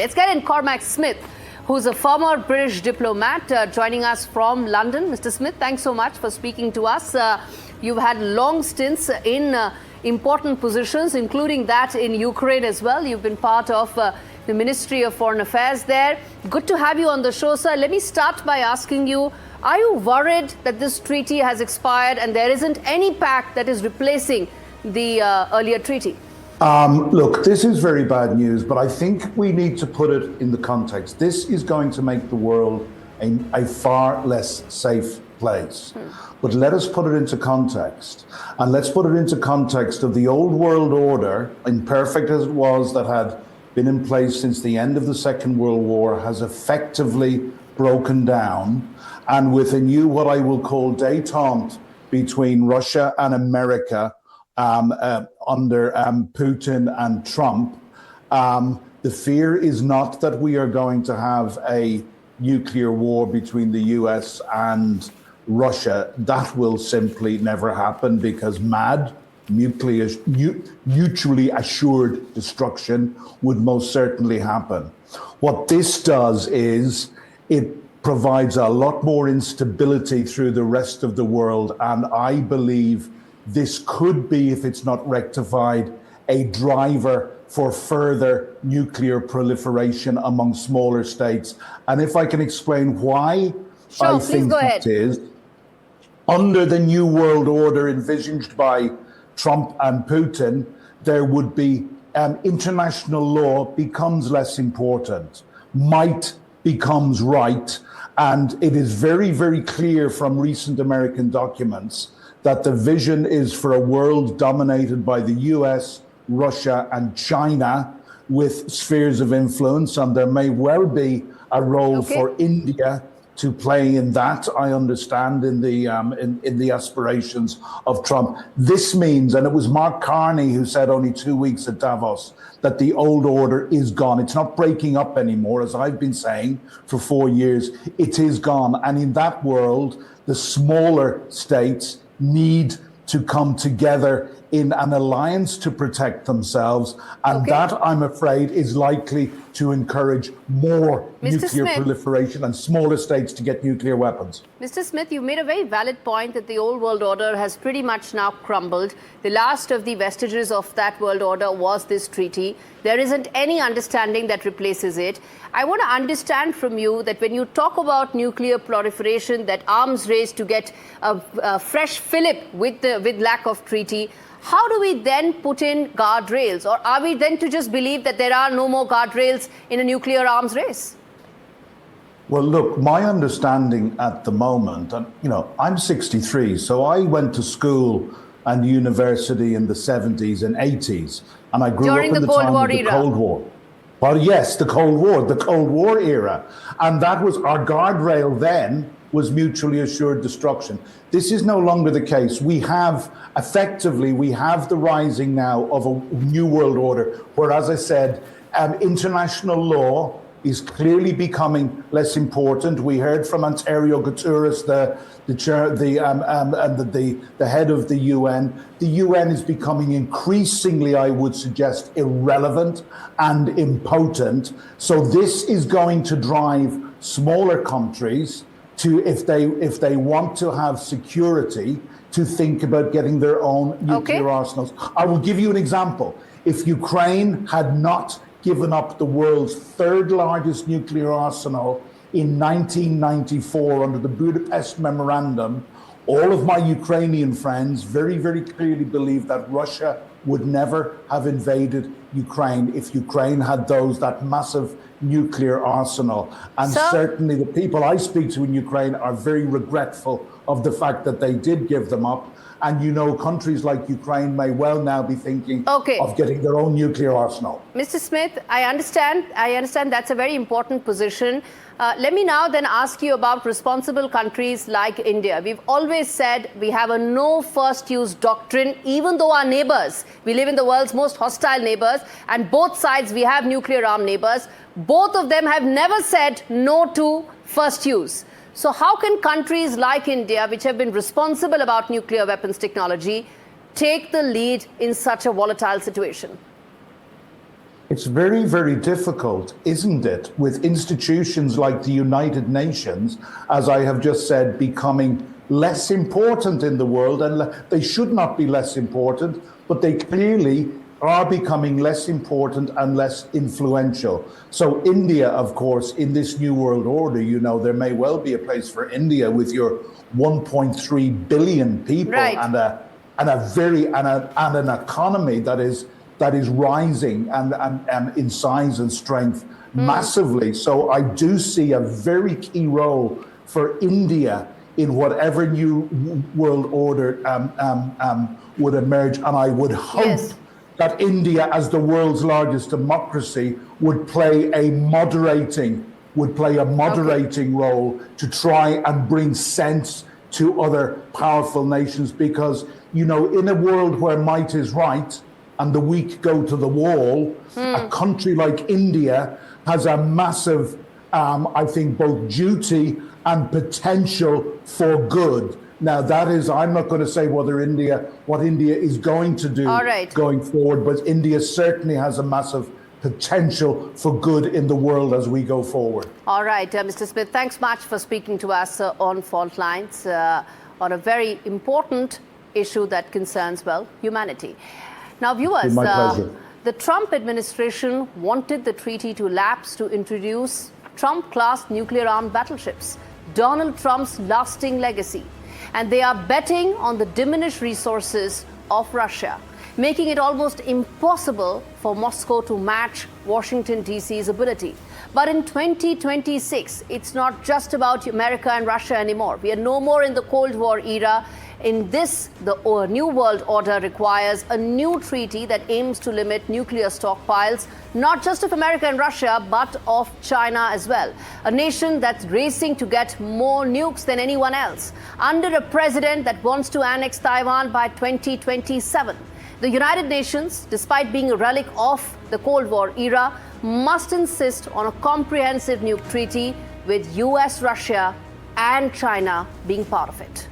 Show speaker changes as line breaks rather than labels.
Let's get in Cormac Smith, who's a former British diplomat, joining us from London. Mr. Smith, thanks so much for speaking to us. You've had long stints in important positions, including that in Ukraine as well. You've been part of the Ministry of Foreign Affairs there. Good to have you on the show, sir. Let me start by asking you, are you worried that this treaty has expired and there isn't any pact that is replacing the earlier treaty?
Look, this is very bad news, but I think we need to put it in the context. This is going to make the world a far less safe place. But let us put it into context. And let's put it into context of the old world order, imperfect as it was, that had been in place since the end of the Second World War, has effectively broken down. And with a new, what I will call détente between Russia and America, under Putin and Trump, the fear is not that we are going to have a nuclear war between the US and Russia. That will simply never happen, because mutually assured destruction would most certainly happen. What this does is it provides a lot more instability through the rest of the world, and I believe this could be, if it's not rectified, a driver for further nuclear proliferation among smaller states. And if I can explain why I think it is, under the new world order envisaged by Trump and Putin, there would be international law becomes less important. Might becomes right. And it is very, very clear from recent American documents that the vision is for a world dominated by the US, Russia, and China, with spheres of influence, and there may well be a role for India to play in that, I understand, in the aspirations of Trump. This means, and it was Mark Carney who said only 2 weeks at Davos, that the old order is gone. It's not breaking up anymore, as I've been saying for 4 years. It is gone. And in that world, the smaller states need to come together in an alliance to protect themselves. And that, I'm afraid, is likely to encourage more nuclear proliferation and smaller states to get nuclear weapons.
Mr. Smith, you made a very valid point that the old world order has pretty much now crumbled. The last of the vestiges of that world order was this treaty. There isn't any understanding that replaces it. I want to understand from you that when you talk about nuclear proliferation, that arms race to get a fresh fillip with lack of treaty, how do we then put in guardrails? Or are we then to just believe that there are no more guardrails in a nuclear arms race?
Well, look, my understanding at the moment, and I'm 63, so I went to school and university in the 70s and 80s, and I grew up in the time of the Cold War. Well, yes, the Cold War era. And that was our guardrail then, was mutually assured destruction. This is no longer the case. We have the rising now of a new world order, where, as I said, international law is clearly becoming less important. We heard from Antonio Guterres, the head of the UN. The UN is becoming increasingly, I would suggest, irrelevant and impotent. So this is going to drive smaller countries to, if they want to have security, to think about getting their own nuclear arsenals. I will give you an example. If Ukraine had not given up the world's third largest nuclear arsenal in 1994 under the Budapest Memorandum, all of my Ukrainian friends very, very clearly believe that Russia would never have invaded Ukraine if Ukraine had that massive nuclear arsenal. And certainly the people I speak to in Ukraine are very regretful of the fact that they did give them up. And countries like Ukraine may well now be thinking of getting their own nuclear arsenal.
Mr. Smith, I understand that's a very important position. Let me now then ask you about responsible countries like India. We've always said we have a no first use doctrine, even though our neighbors, we live in the world's most hostile neighbors, and both sides we have nuclear armed neighbors. Both of them have never said no to first use. So how can countries like India, which have been responsible about nuclear weapons technology, take the lead in such a volatile situation?
It's very, very difficult, isn't it, with institutions like the United Nations, as I have just said, becoming less important in the world, and they should not be less important, but they clearly are becoming less important and less influential. So India, of course, in this new world order, you know, there may well be a place for India with your 1.3 billion people,
right,
and an economy that is rising and in size and strength massively. So I do see a very key role for India in whatever new world order would emerge. And I would hope that India, as the world's largest democracy, would play a moderating role to try and bring sense to other powerful nations. Because, you know, in a world where might is right and the weak go to the wall, a country like India has a massive, I think, both duty and potential for good. Now, that is, I'm not going to say what India is going to do going forward, but India certainly has a massive potential for good in the world as we go forward.
All right, Mr. Smith, thanks much for speaking to us on Faultlines on a very important issue that concerns, well, humanity. Now, viewers, the Trump administration wanted the treaty to lapse to introduce Trump-class nuclear-armed battleships, Donald Trump's lasting legacy. And they are betting on the diminished resources of Russia, making it almost impossible for Moscow to match Washington, D.C.'s ability. But in 2026, it's not just about America and Russia anymore. We are no more in the Cold War era. In this, the New World Order requires a new treaty that aims to limit nuclear stockpiles, not just of America and Russia, but of China as well, a nation that's racing to get more nukes than anyone else, under a president that wants to annex Taiwan by 2027. The United Nations, despite being a relic of the Cold War era, must insist on a comprehensive nuke treaty with US, Russia, and China being part of it.